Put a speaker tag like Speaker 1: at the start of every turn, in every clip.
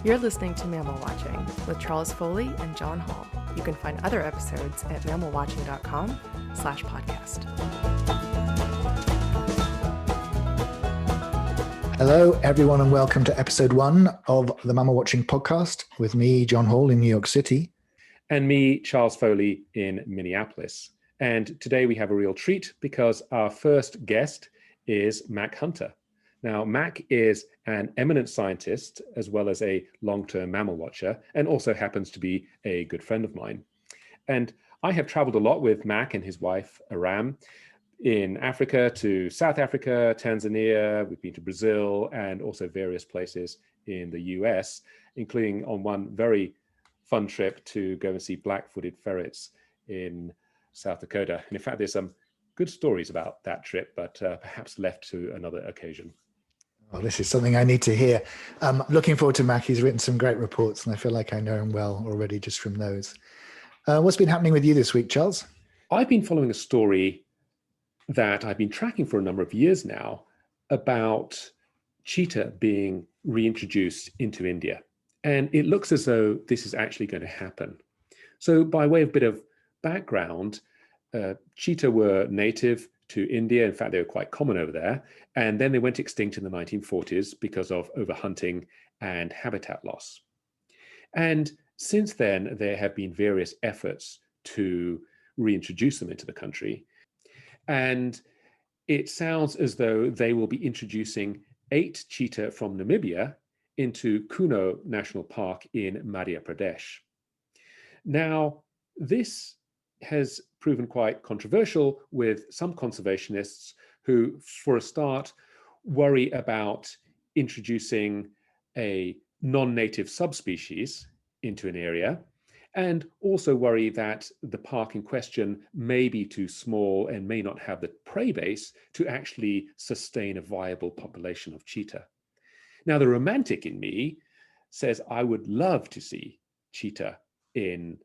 Speaker 1: You're listening to Mammal Watching with Charles Foley and John Hall. You can find other episodes at mammalwatching.com/podcast.
Speaker 2: Hello, everyone, and welcome to episode 1 of the Mammal Watching podcast with me, John Hall, in New York City.
Speaker 3: And me, Charles Foley, in Minneapolis. And today we have a real treat because our first guest is Mac Hunter. Now, Mac is an eminent scientist as well as a long-term mammal watcher, and also happens to be a good friend of mine. And I have traveled a lot with Mac and his wife, Aram, in Africa to South Africa, Tanzania. We've been to Brazil and also various places in the US, including on one very fun trip to go and see black-footed ferrets in South Dakota. And in fact, there's some good stories about that trip, but perhaps left to another occasion.
Speaker 2: Oh, this is something I need to hear. Looking forward to Mac. He's written some great reports, and I feel like I know him well already just from those. What's been happening with you this week, Charles?
Speaker 3: I've been following a story that I've been tracking for a number of years now about cheetah being reintroduced into India. And it looks as though this is actually going to happen. So by way of a bit of background, cheetah were native to India. In fact, they were quite common over there. And then they went extinct in the 1940s because of overhunting and habitat loss. And since then, there have been various efforts to reintroduce them into the country. And it sounds as though they will be introducing 8 cheetah from Namibia into Kuno National Park in Madhya Pradesh. Now, this has proven quite controversial with some conservationists who, for a start, worry about introducing a non-native subspecies into an area, and also worry that the park in question may be too small and may not have the prey base to actually sustain a viable population of cheetah. Now, the romantic in me says I would love to see cheetah in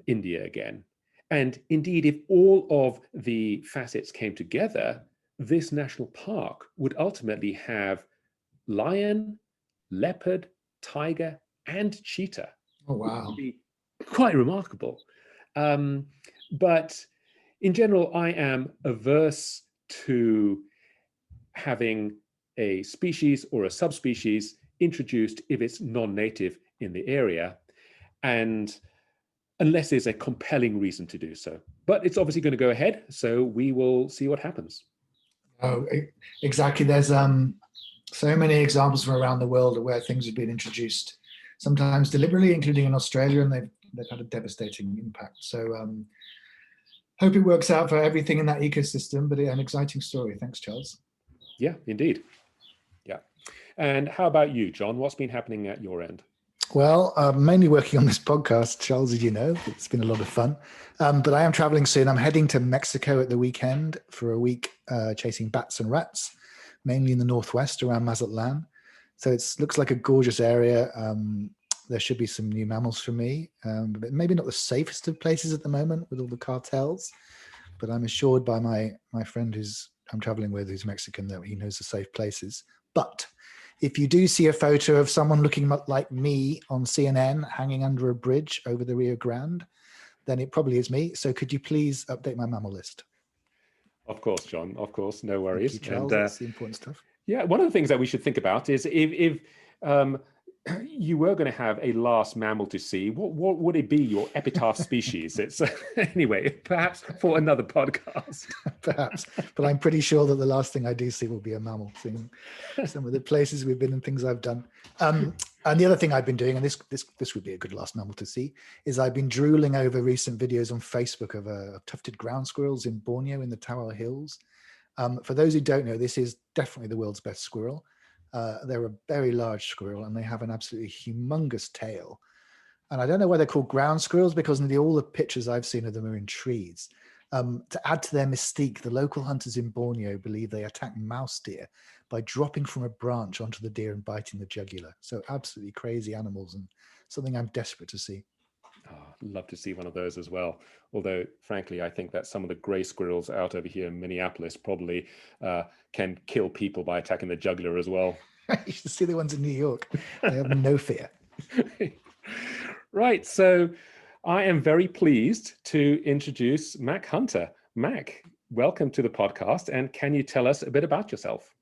Speaker 3: India again. And indeed, if all of the facets came together, this national park would ultimately have lion, leopard, tiger, and cheetah.
Speaker 2: Oh, wow.
Speaker 3: It would be quite remarkable. But in general, I am averse to having a species or a subspecies introduced if it's non-native in the area, and unless there's a compelling reason to do so. But it's obviously going to go ahead, so we will see what happens.
Speaker 2: Oh, exactly. There's so many examples from around the world where things have been introduced, sometimes deliberately, including in Australia, and they've had a devastating impact. So hope it works out for everything in that ecosystem, but an exciting story. Thanks, Charles.
Speaker 3: Yeah, indeed. Yeah. And how about you, John? What's been happening at your end?
Speaker 2: Well, mainly working on this podcast, Charles, as you know. It's been a lot of fun. But I am traveling soon. I'm heading to Mexico at the weekend for a week chasing bats and rats, mainly in the northwest around Mazatlan. So it looks like a gorgeous area. There should be some new mammals for me, but maybe not the safest of places at the moment with all the cartels. But I'm assured by my friend I'm traveling with, who's Mexican, that he knows the safe places. But if you do see a photo of someone looking like me on CNN hanging under a bridge over the Rio Grande, then it probably is me. So could you please update my mammal list?
Speaker 3: Of course, John. Of course. No worries.
Speaker 2: Thank you, Charles. That's the important stuff.
Speaker 3: Yeah, one of the things that we should think about is if you were going to have a last mammal to see, what would it be, your epitaph species? It's anyway, perhaps for another podcast.
Speaker 2: Perhaps, but I'm pretty sure that the last thing I do see will be a mammal, seeing some of the places we've been and things I've done. And the other thing I've been doing, and this would be a good last mammal to see, is I've been drooling over recent videos on Facebook of tufted ground squirrels in Borneo in the Tawau Hills. For those who don't know, this is definitely the world's best squirrel. They're a very large squirrel, and they have an absolutely humongous tail. And I don't know why they're called ground squirrels, because nearly all the pictures I've seen of them are in trees. To add to their mystique, the local hunters in Borneo believe they attack mouse deer by dropping from a branch onto the deer and biting the jugular. So absolutely crazy animals, and something I'm desperate to see.
Speaker 3: Oh, I'd love to see one of those as well. Although, frankly, I think that some of the gray squirrels out over here in Minneapolis probably can kill people by attacking the jugular as well.
Speaker 2: You should see the ones in New York. They have no fear.
Speaker 3: Right. So I am very pleased to introduce Mac Hunter. Mac, welcome to the podcast. And can you tell us a bit about yourself?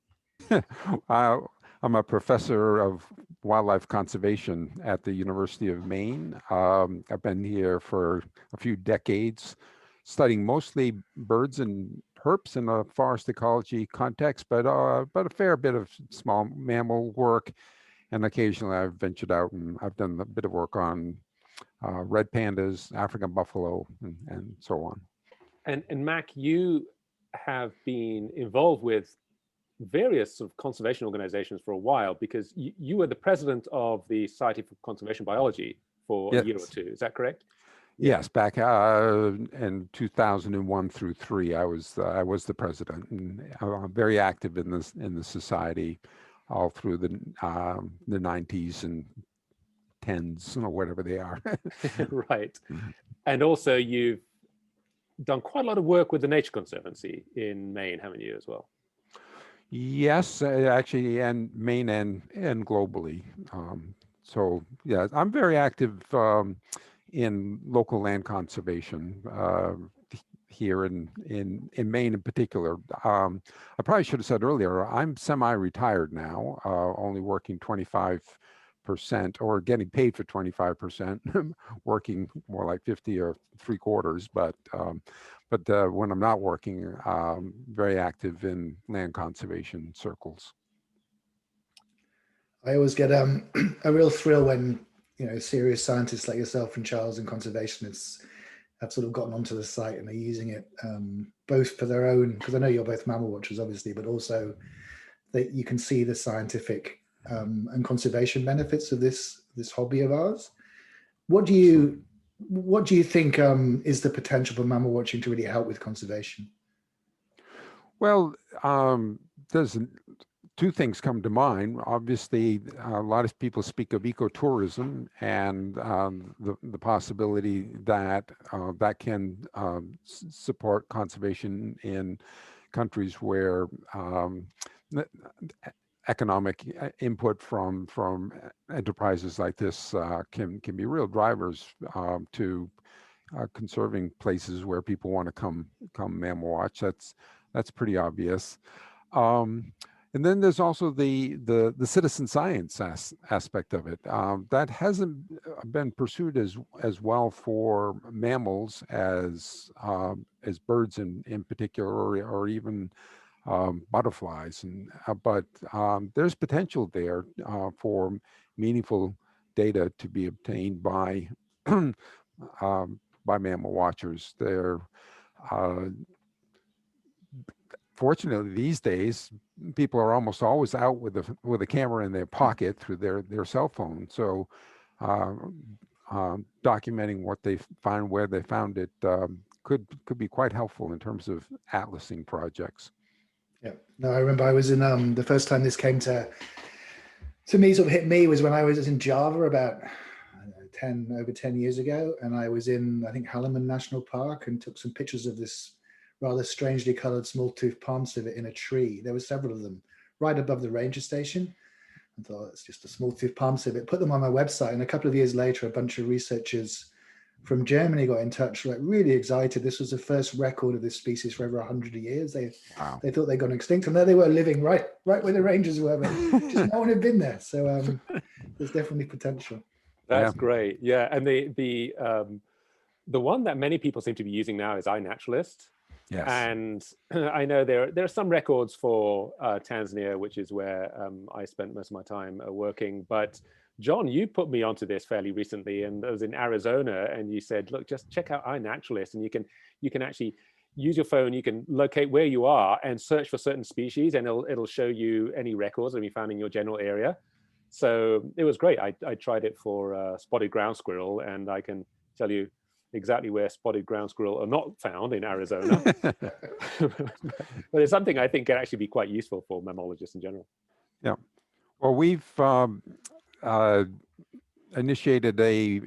Speaker 4: I'm a professor of wildlife conservation at the University of Maine. I've been here for a few decades, studying mostly birds and herps in a forest ecology context, but a fair bit of small mammal work. And occasionally I've ventured out and I've done a bit of work on red pandas, African buffalo, and so on.
Speaker 3: And Mac, you have been involved with various sort of conservation organizations for a while, because you were the president of the Society for Conservation Biology for a year or two. Is that correct?
Speaker 4: Yes, back in 2001 through 3, I was the president, and I'm very active in the society all through the 90s and 10s or whatever they are.
Speaker 3: Right. And also you've done quite a lot of work with the Nature Conservancy in Maine, haven't you, as well?
Speaker 4: Yes, actually, and Maine and globally. So yeah, I'm very active in local land conservation here in Maine in particular. I probably should have said earlier, I'm semi-retired now, only working 25% or getting paid for 25%, working more like 50 or 3/4. But when I'm not working, very active in land conservation circles.
Speaker 2: I always get a real thrill when, serious scientists like yourself and Charles and conservationists have sort of gotten onto the site and are using it both for their own, because I know you're both mammal watchers, obviously, but also that you can see the scientific and conservation benefits of this hobby of ours. What do you think is the potential for mammal watching to really help with conservation?
Speaker 4: Well, there's two things come to mind. Obviously, a lot of people speak of ecotourism and the possibility that that can support conservation in countries where economic input from enterprises like this can be real drivers to conserving places where people want to come mammal watch. That's pretty obvious. And then there's also the citizen science aspect of it. That hasn't been pursued as well for mammals as birds in particular, or even butterflies. But there's potential there for meaningful data to be obtained by mammal watchers. Fortunately, these days, people are almost always out with a camera in their pocket through their cell phone. So documenting what they find, where they found it, could be quite helpful in terms of atlasing projects.
Speaker 2: Yeah. No, I remember I was in the first time this came to me, sort of hit me, was when I was in Java about over 10 years ago, and I was in, I think, Halleman National Park, and took some pictures of this rather strangely colored small-toothed palm civet in a tree. There were several of them right above the ranger station. I thought, it's just a small-toothed palm civet. Put them on my website, and a couple of years later, a bunch of researchers from Germany got in touch, like really excited. This was the first record of this species for over 100 years. They thought they'd gone extinct, and there they were living right where the rangers were, but just no one had been there. So there's definitely potential.
Speaker 3: That's great. Yeah, and the one that many people seem to be using now is iNaturalist.
Speaker 4: Yes.
Speaker 3: And I know there are some records for Tanzania, which is where I spent most of my time working. But John, you put me onto this fairly recently, and I was in Arizona, and you said, look, just check out iNaturalist, and you can actually use your phone. You can locate where you are and search for certain species, and it'll show you any records that you found in your general area. So it was great. I tried it for spotted ground squirrel, and I can tell you exactly where spotted ground squirrel are not found in Arizona. But it's something I think can actually be quite useful for mammalogists in general.
Speaker 4: Yeah. Well, we've initiated a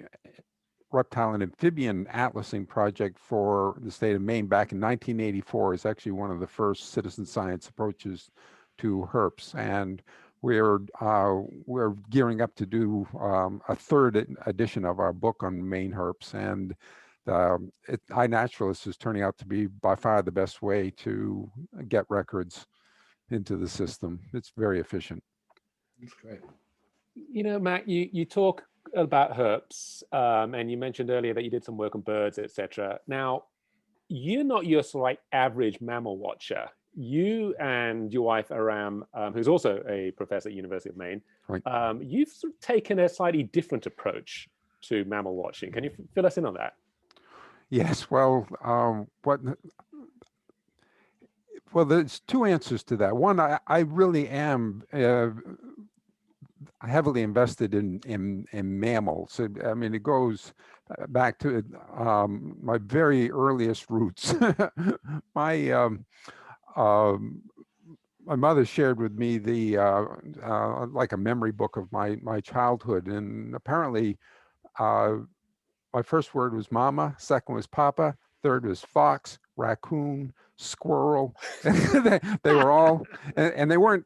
Speaker 4: reptile and amphibian atlasing project for the state of Maine back in 1984. It's actually one of the first citizen science approaches to herps. And we're gearing up to do a third edition of our book on Maine herps, and iNaturalist is turning out to be by far the best way to get records into the system. It's very efficient.
Speaker 2: That's great.
Speaker 3: You know, Matt, you talk about herps, and you mentioned earlier that you did some work on birds, etc. Now, you're not your sort of like average mammal watcher. You and your wife Aram, who's also a professor at University of Maine,
Speaker 4: Right.
Speaker 3: You've sort of taken a slightly different approach to mammal watching. Can you fill us in on that?
Speaker 4: Yes. Well, there's two answers to that. One, I really am heavily invested in mammals. I mean, it goes back to my very earliest roots. My mother shared with me the like a memory book of my childhood, and apparently my first word was mama, second was papa, third was fox, raccoon, squirrel. They were all, and they weren't,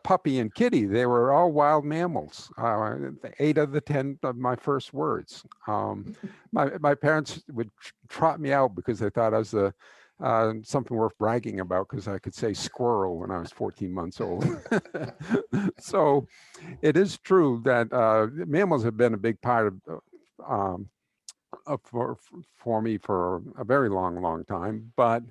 Speaker 4: puppy and kitty. They were all wild mammals. 8 of the 10 of my first words. My parents would trot me out because they thought I was something worth bragging about, because I could say squirrel when I was 14 months old. So it is true that mammals have been a big part of for me for a very long time. But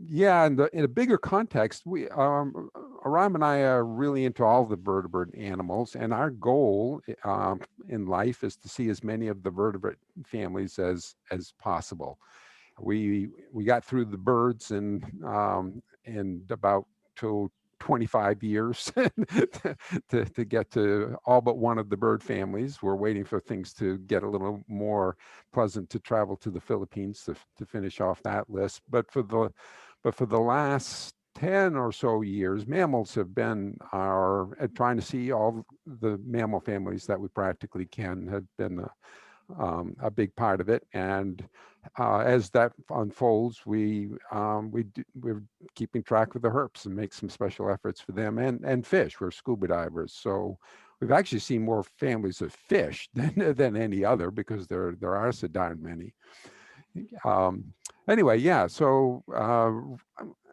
Speaker 4: yeah, in a bigger context, Aram and I are really into all the vertebrate animals, and our goal in life is to see as many of the vertebrate families as possible. We got through the birds in about 25 years to get to all but one of the bird families. We're waiting for things to get a little more pleasant to travel to the Philippines to finish off that list. But for the last 10 or so years, mammals have been trying to see all the mammal families that we practically can, have been a big part of it. And as that unfolds, we're keeping track of the herps and make some special efforts for them, and fish. We're scuba divers, so we've actually seen more families of fish than any other, because there are so darn many. Anyway, yeah, so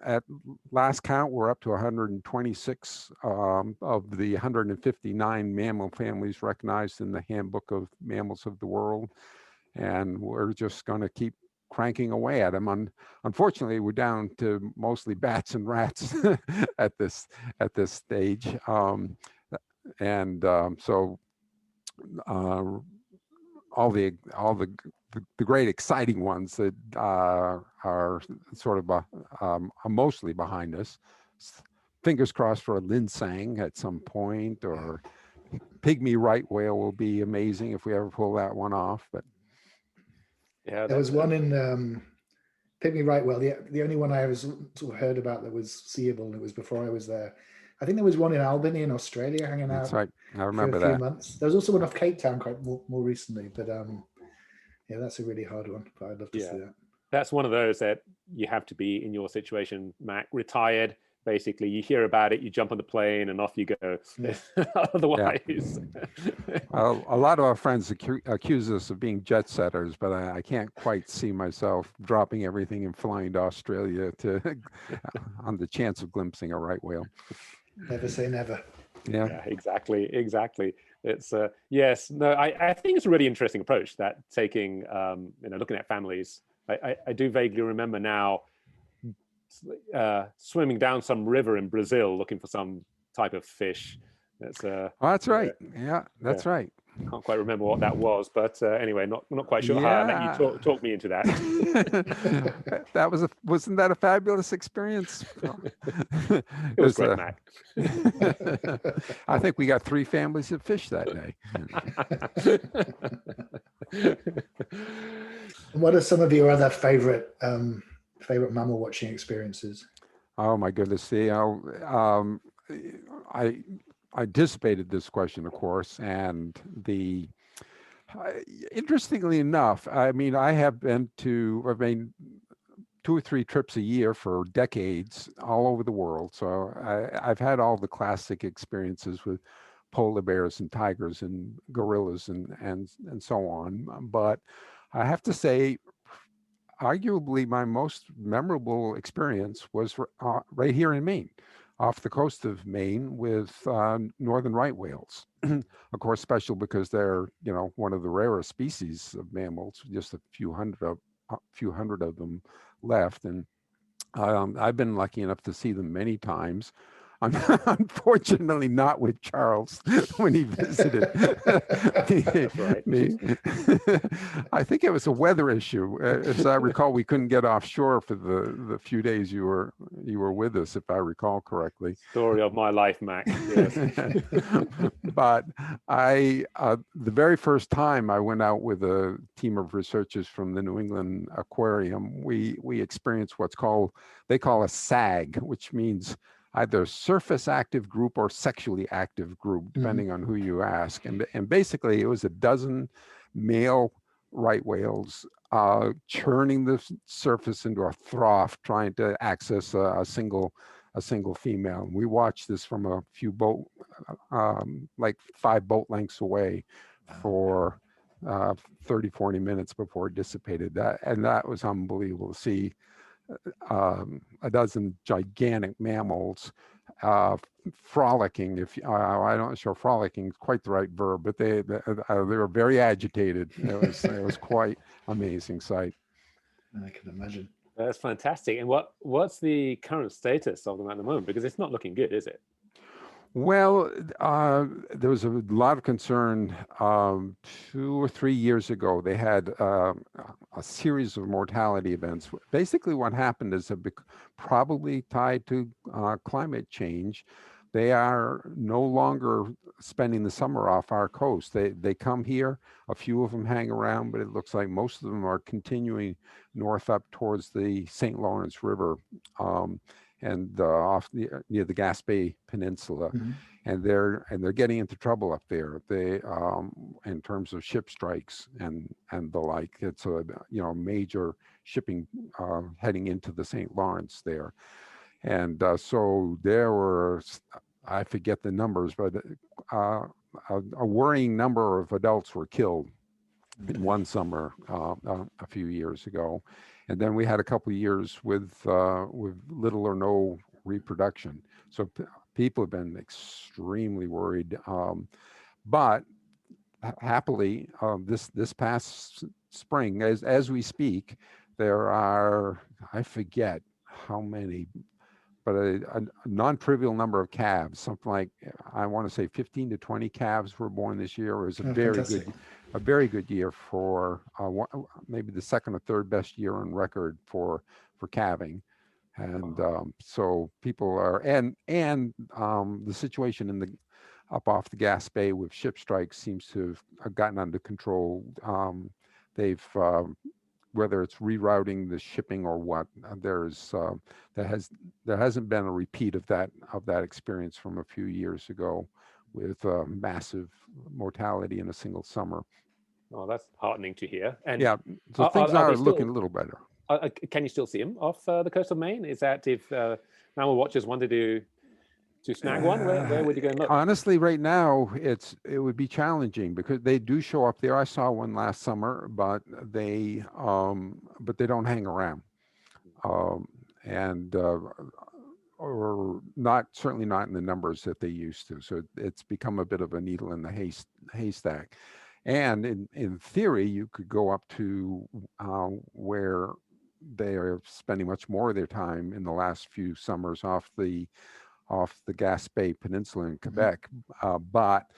Speaker 4: at last count, we're up to 126 of the 159 mammal families recognized in the Handbook of Mammals of the World, and we're just going to keep cranking away at them. Unfortunately, we're down to mostly bats and rats at this stage, so all the great exciting ones that are sort of are mostly behind us. Fingers crossed for a linsang at some point, or pygmy right whale will be amazing if we ever pull that one off. But
Speaker 2: yeah, there was one in pygmy right whale. The only one I ever sort of heard about that was seeable, and it was before I was there. I think there was one in Albany in Australia hanging out.
Speaker 4: That's right. I remember
Speaker 2: for a few
Speaker 4: that.
Speaker 2: months. There was also one off Cape Town quite more recently, but yeah, that's a really hard one. But I'd love to see that.
Speaker 3: That's one of those that you have to be in your situation, Mac, retired. Basically, you hear about it, you jump on the plane, and off you go. Yeah. Otherwise,
Speaker 4: well, a lot of our friends accuse us of being jet setters, but I can't quite see myself dropping everything and flying to Australia on the chance of glimpsing a right whale.
Speaker 2: Never say never.
Speaker 3: Yeah, exactly. It's yes, no. I think it's a really interesting approach, that taking looking at families. I do vaguely remember now swimming down some river in Brazil looking for some type of fish. That's
Speaker 4: that's right. Yeah, that's right.
Speaker 3: Can't quite remember what that was, but anyway, not quite sure how I let you talk me into that.
Speaker 4: Wasn't that a fabulous experience?
Speaker 3: It was great, Mac.
Speaker 4: I think we got 3 families of fish that
Speaker 2: day. What are some of your other favorite mammal watching experiences?
Speaker 4: Oh my goodness! See, I anticipated this question, of course, and interestingly enough, I mean, I've been 2 or 3 trips a year for decades all over the world. So I've had all the classic experiences with polar bears and tigers and gorillas and so on. But I have to say, arguably my most memorable experience was right here in Maine, off the coast of Maine with northern right whales. Of course, special because they're, one of the rarest species of mammals, just a few hundred of them left. And I've been lucky enough to see them many times. Unfortunately, not with Charles when he visited me. I think it was a weather issue. As I recall, we couldn't get offshore for the few days you were with us, if I recall correctly.
Speaker 3: Story of my life, Max. Yes.
Speaker 4: But the very first time I went out with a team of researchers from the New England Aquarium, we experienced they call a SAG, which means either surface active group or sexually active group, depending on who you ask. And basically it was a dozen male right whales churning the surface into a trough, trying to access a single female. And we watched this from a few like 5 boat lengths away for 30, 40 minutes before it dissipated. That was unbelievable to see. A dozen gigantic mammals frolicking. I'm not sure frolicking is quite the right verb, but they were very agitated. It was quite amazing sight.
Speaker 2: I can imagine.
Speaker 3: That's fantastic. And what's the current status of them at the moment? Because it's not looking good, is it?
Speaker 4: Well, there was a lot of concern 2 or 3 years ago. They had a series of mortality events. Basically, what happened is probably tied to climate change. They are no longer spending the summer off our coast. They come here. A few of them hang around, but it looks like most of them are continuing north up towards the St. Lawrence River. And near the Gaspé Peninsula, and they're getting into trouble up there. They in terms of ship strikes and the like. It's a major shipping heading into the St. Lawrence there, and so there were, I forget the numbers, but a worrying number of adults were killed in one summer a few years ago. And then we had a couple of years with little or no reproduction. So people have been extremely worried. But happily, this past spring, as we speak, there are, I forget how many, but a non-trivial number of calves, something like, I want to say 15 to 20 calves were born this year. It was a very good year for maybe the second or third best year on record for calving. And so people are, and the situation up off the Gaspé with ship strikes seems to have gotten under control. They've whether it's rerouting the shipping or what, there hasn't been a repeat of that experience from a few years ago with massive mortality in a single summer.
Speaker 3: Oh, that's heartening to hear. And
Speaker 4: yeah, so things are looking a little better.
Speaker 3: Can you still see them off the coast of Maine? Is that if mammal watchers wanted to snag one, where would you go and look?
Speaker 4: Honestly, right now it would be challenging because they do show up there. I saw one last summer, but they don't hang around, or certainly not in the numbers that they used to. So it's become a bit of a needle in the haystack. And in theory, you could go up to where they are spending much more of their time in the last few summers off the Gaspé Peninsula in Quebec, but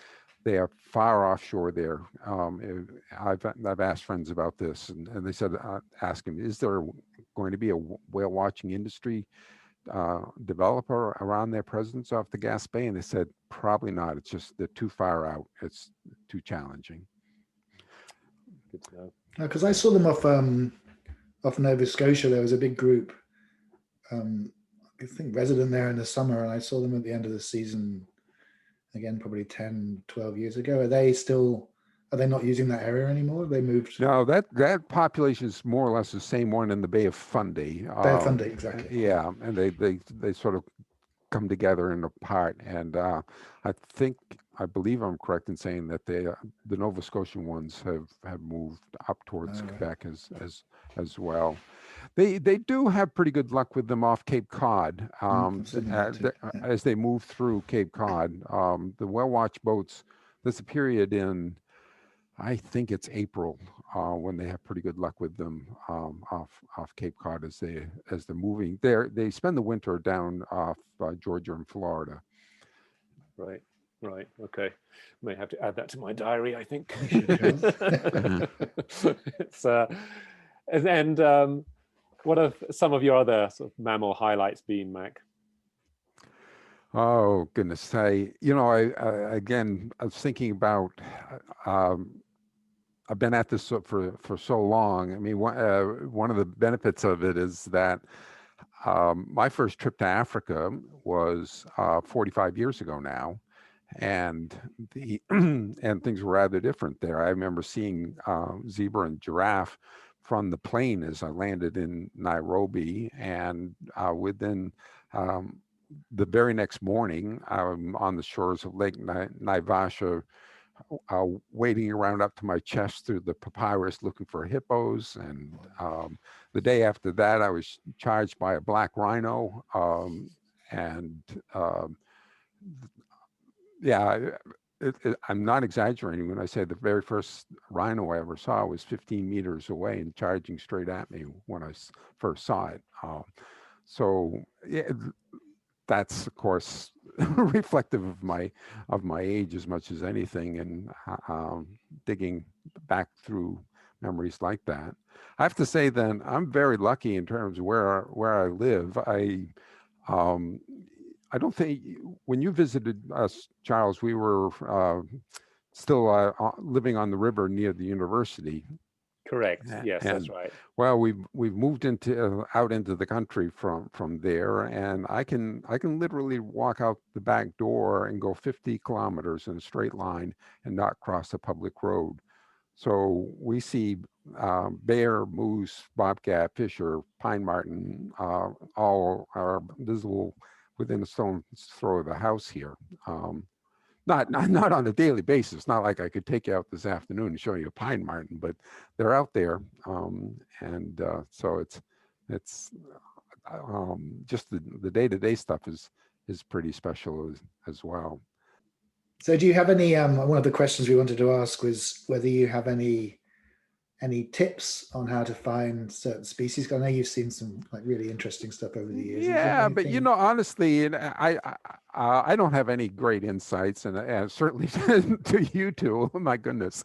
Speaker 4: they are far offshore there. I've asked friends about this, and they said, ask him, is there going to be a whale watching industry developer around their presence off the Gaspé? And they said, probably not. It's just they're too far out. It's too challenging.
Speaker 3: Good to know.
Speaker 2: Because I saw them off Nova Scotia. There was a big group, I think, resident there in the summer, and I saw them at the end of the season, again, probably 10, 12 years ago. Are they still Are they not using that area anymore? They moved.
Speaker 4: No, that population is more or less the same one in the Bay of Fundy.
Speaker 2: Bay Fundy, exactly.
Speaker 4: Yeah, and they sort of come together and apart. And I believe I'm correct in saying that the Nova Scotian ones have moved up towards Quebec as well. They do have pretty good luck with them off Cape Cod. As they move through Cape Cod, the well-watched boats. There's a period in, I think it's April, when they have pretty good luck with them off Cape Cod as they're moving. They spend the winter down off Georgia and Florida.
Speaker 3: Right. Okay. May have to add that to my diary, I think. It's what have some of your other sort of mammal highlights been, Mac?
Speaker 4: Oh goodness! I was thinking about. I've been at this for so long. I mean, one of the benefits of it is that my first trip to Africa was 45 years ago now, and and things were rather different there. I remember seeing zebra and giraffe from the plane as I landed in Nairobi, and within the very next morning, on the shores of Lake Naivasha, wading around up to my chest through the papyrus looking for hippos. And the day after that, I was charged by a black rhino. I'm not exaggerating when I say the very first rhino I ever saw was 15 meters away and charging straight at me when I first saw it. That's of course reflective of my age as much as anything, and digging back through memories like that. I have to say then I'm very lucky in terms of where I live. I don't think when you visited us, Charles, we were still living on the river near the university.
Speaker 3: Correct. Yes, that's right.
Speaker 4: Well, we've moved out into the country from there, and I can literally walk out the back door and go 50 kilometers in a straight line and not cross a public road. So we see bear, moose, bobcat, fisher, pine marten, all are visible within a stone's throw of the house here. Not on a daily basis. Not like I could take you out this afternoon and show you a pine marten, but they're out there, so it's just the day-to-day stuff is pretty special as well.
Speaker 2: So, do you have any? One of the questions we wanted to ask was whether you have any tips on how to find certain species. I know you've seen some like really interesting stuff over the years.
Speaker 4: Yeah, but honestly, I don't have any great insights, and certainly to you two. Oh my goodness,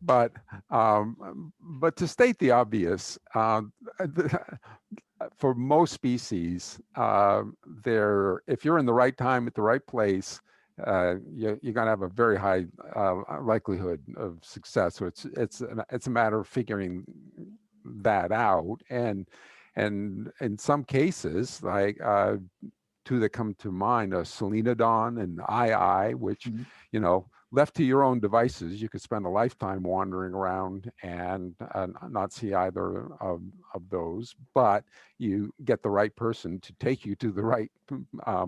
Speaker 4: but to state the obvious, for most species, if you're in the right time at the right place, you're going to have a very high likelihood of success. So it's a matter of figuring that out, and in some cases, like two that come to mind are Selenodon and which left to your own devices, you could spend a lifetime wandering around and not see either of those, but you get the right person to take you to the right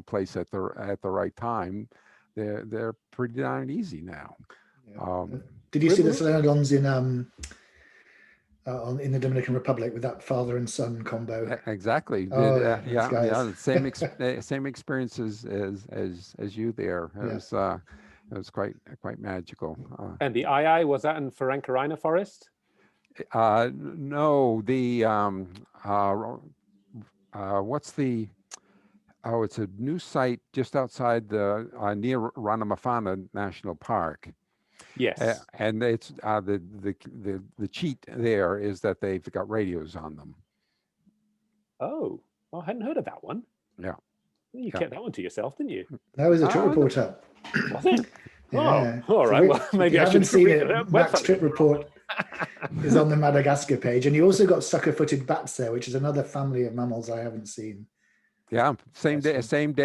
Speaker 4: place at the right time. They're pretty darn easy now.
Speaker 2: Yeah. Did you see the Selenodons in the Dominican Republic with that father and son combo?
Speaker 4: Exactly. Same experiences as you there. It was quite magical.
Speaker 3: And the was that in Ferencarina Forest?
Speaker 4: No, the what's the? Oh, it's a new site just outside the near Ranomafana National Park.
Speaker 3: Yes,
Speaker 4: and it's the cheat there is that they've got radios on them.
Speaker 3: Oh, I hadn't heard of that one.
Speaker 4: Yeah,
Speaker 3: you kept that one to yourself, didn't you?
Speaker 2: That was a trip report up.
Speaker 3: Was it?
Speaker 2: Yeah.
Speaker 3: Oh, all right. Well, maybe I should
Speaker 2: seen it. Mac's trip report is on the Madagascar page, and you also got sucker-footed bats there, which is another family of mammals I haven't seen.
Speaker 4: Yeah, same day,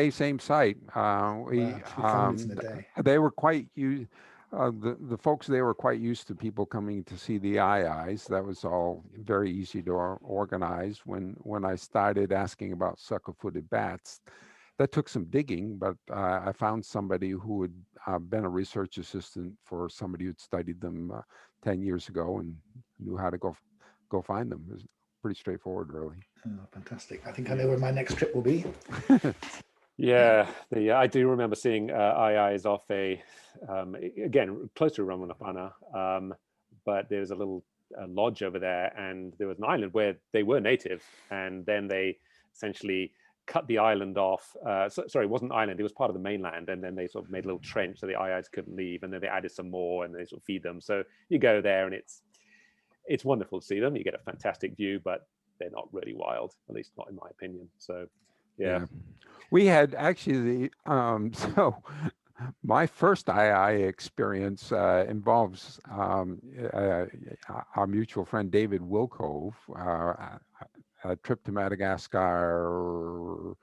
Speaker 4: same site.
Speaker 2: Wow, 3 families in a day.
Speaker 4: They were quite the folks there were quite used to people coming to see the eyes. That was all very easy to organize. When I started asking about sucker-footed bats, that took some digging, but I found somebody who had been a research assistant for somebody who'd studied them 10 years ago and knew how to go find them. It was pretty straightforward, really.
Speaker 2: Oh, fantastic. I think I know where my next trip will be.
Speaker 3: Yeah, I do remember seeing eyes off again, close to Ranomafana, but there's a little lodge over there, and there was an island where they were native, and then they essentially cut the island off. Sorry, it wasn't an island, it was part of the mainland, and then they sort of made a little trench so the eyes couldn't leave, and then they added some more, and they sort of feed them. So you go there, and it's wonderful to see them. You get a fantastic view, but they're not really wild, at least not in my opinion. So yeah.
Speaker 4: We had actually so my first II experience involves our mutual friend David Wilcove, a trip to Madagascar,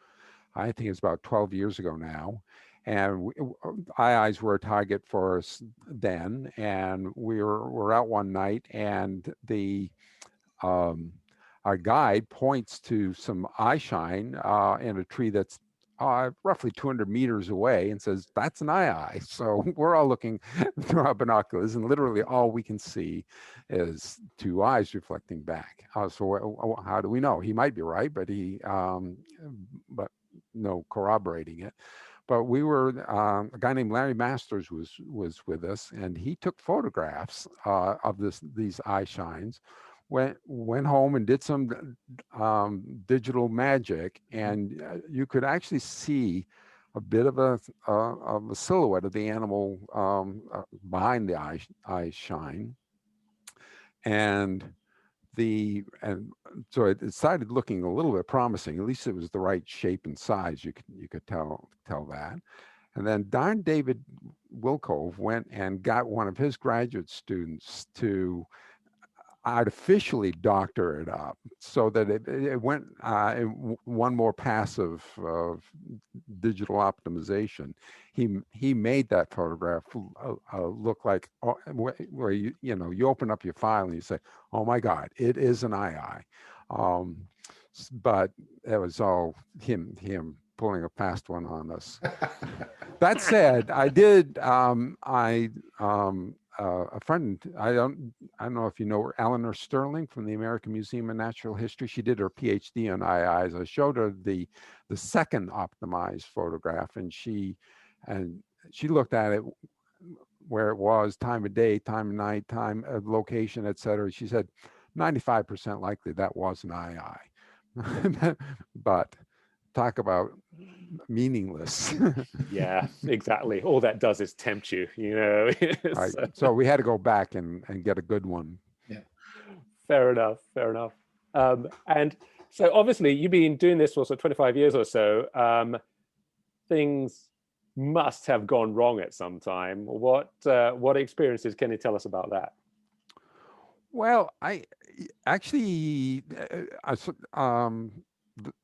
Speaker 4: I think it's about 12 years ago now. And eyes were a target for us then. And we were out one night, and our guide points to some eye shine in a tree that's roughly 200 meters away and says, "That's an eye." So we're all looking through our binoculars, and literally all we can see is two eyes reflecting back. So how do we know? He might be right, but but no corroborating it. But we were, a guy named Larry Masters was with us, and he took photographs of these eye shines. Went home and did some digital magic, and you could actually see a bit of a silhouette of the animal behind the eye shine, and so it started looking a little bit promising. At least it was the right shape and size. You could tell that. And then Don David Wilcove went and got one of his graduate students to artificially doctor it up so that it went one more pass of digital optimization. He made that photograph look like where you open up your file and you say, "Oh my God, it is an eye." But it was all him pulling a fast one on us. That said, I did a friend, I don't know if you know her, Eleanor Sterling from the American Museum of Natural History. She did her PhD on eyes. I showed her the second optimized photograph, and she looked at it where it was, time of day, time of night, time of location, etc. She said 95% likely that was an eye. But talk about meaningless.
Speaker 3: Yeah, exactly. All that does is tempt you,
Speaker 4: Right. So we had to go back and get a good one.
Speaker 2: Yeah.
Speaker 3: Fair enough. And so obviously you've been doing this for 25 years or so. Things must have gone wrong at some time. What experiences can you tell us about that?
Speaker 4: Well, I actually,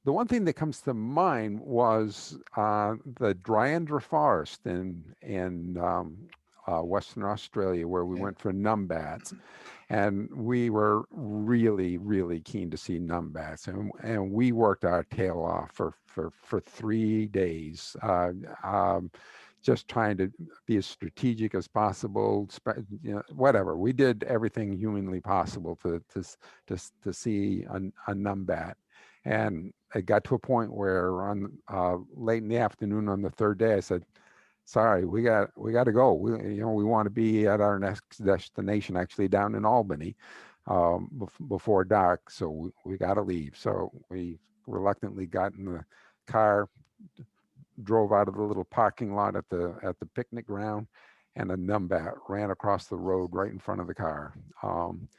Speaker 4: the one thing that comes to mind was the Dryandra Forest in Western Australia, where we went for numbats, and we were really, really keen to see numbats, and we worked our tail off for 3 days, just trying to be as strategic as possible. Whatever, we did everything humanly possible to see a numbat. And it got to a point where on late in the afternoon on the third day, I said, "Sorry, we got to go. We want to be at our next destination, actually down in Albany, before dark. So we got to leave." So we reluctantly got in the car, drove out of the little parking lot at the picnic ground, and a numbat ran across the road right in front of the car. And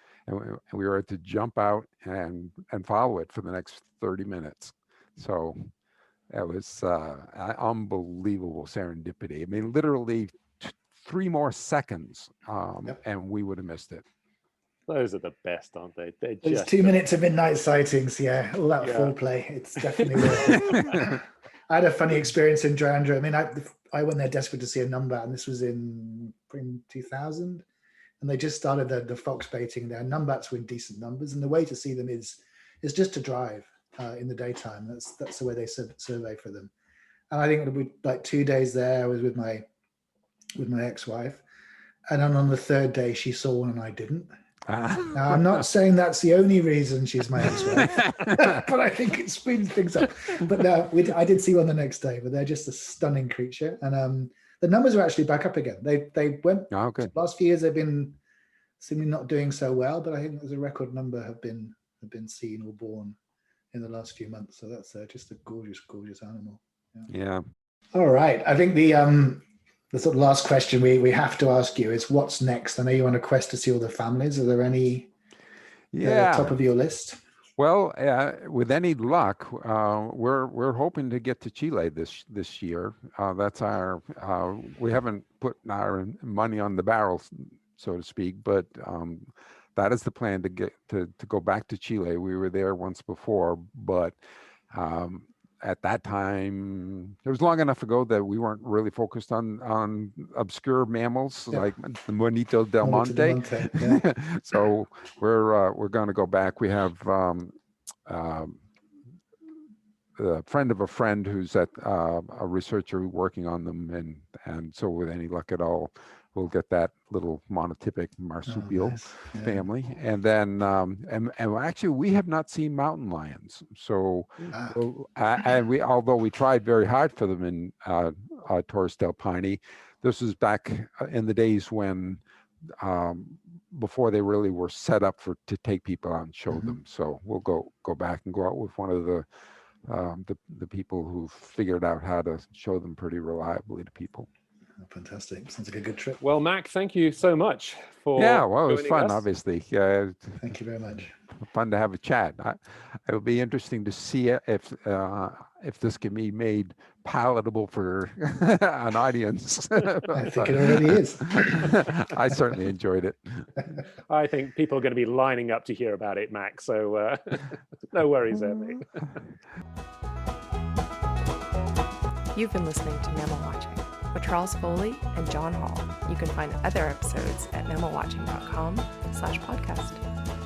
Speaker 4: we were to jump out and follow it for the next 30 minutes. So that was unbelievable serendipity. I mean, literally 3 more seconds, and we would have missed it.
Speaker 3: Those are the best, aren't they?
Speaker 2: Those 2 minutes of midnight sightings, all that foreplay. It's definitely worth it. I had a funny experience in Joandra. I mean, I went there desperate to see a numbat, and this was in 2000, and they just started the fox baiting there. Numbats were in decent numbers, and the way to see them is just to drive in the daytime. That's the way they survey for them. And I think it would be like 2 days there. I was with my ex-wife, and then on the third day she saw one and I didn't. Now, I'm not saying that's the only reason she's my ex-wife, but I think it speeds things up. But no, I did see one the next day, but they're just a stunning creature. And the numbers are actually back up again. They went,
Speaker 4: Okay.
Speaker 2: last few years they've been seemingly not doing so well, but I think there's a record number have been seen or born in the last few months. So that's just a gorgeous, gorgeous animal.
Speaker 4: Yeah.
Speaker 2: All right. I think the sort of last question we have to ask you is, what's next? I know you're on a quest to see all the families. Are there any top of your list?
Speaker 4: Well, with any luck, we're hoping to get to Chile this year. That's our we haven't put our money on the barrel, so to speak, but that is the plan to get to go back to Chile. We were there once before, but at that time, it was long enough ago that we weren't really focused on obscure mammals like the Monito del Monte.
Speaker 2: Yeah.
Speaker 4: So we're going to go back. We have a friend of a friend who's a researcher working on them, and so with any luck at all, we'll get that little monotypic marsupial family. And then and actually we have not seen mountain lions, so and although we tried very hard for them in Torres del Paine, this is back in the days when before they really were set up to take people out and show them. So we'll go back and go out with one of the people who figured out how to show them pretty reliably to people.
Speaker 2: Fantastic. Sounds like a good trip.
Speaker 3: Well, Mac, thank you so much for
Speaker 4: well, it was fun,
Speaker 3: us.
Speaker 4: Obviously.
Speaker 2: Thank you very much.
Speaker 4: Fun to have a chat. It will be interesting to see if this can be made palatable for an audience.
Speaker 2: I think it already is.
Speaker 4: I certainly enjoyed it.
Speaker 3: I think people are going to be lining up to hear about it, Mac, so no worries there, mate.
Speaker 1: You've been listening to Mammal Watching with Charles Foley and John Hall. You can find other episodes at mammalwatching.com/podcast.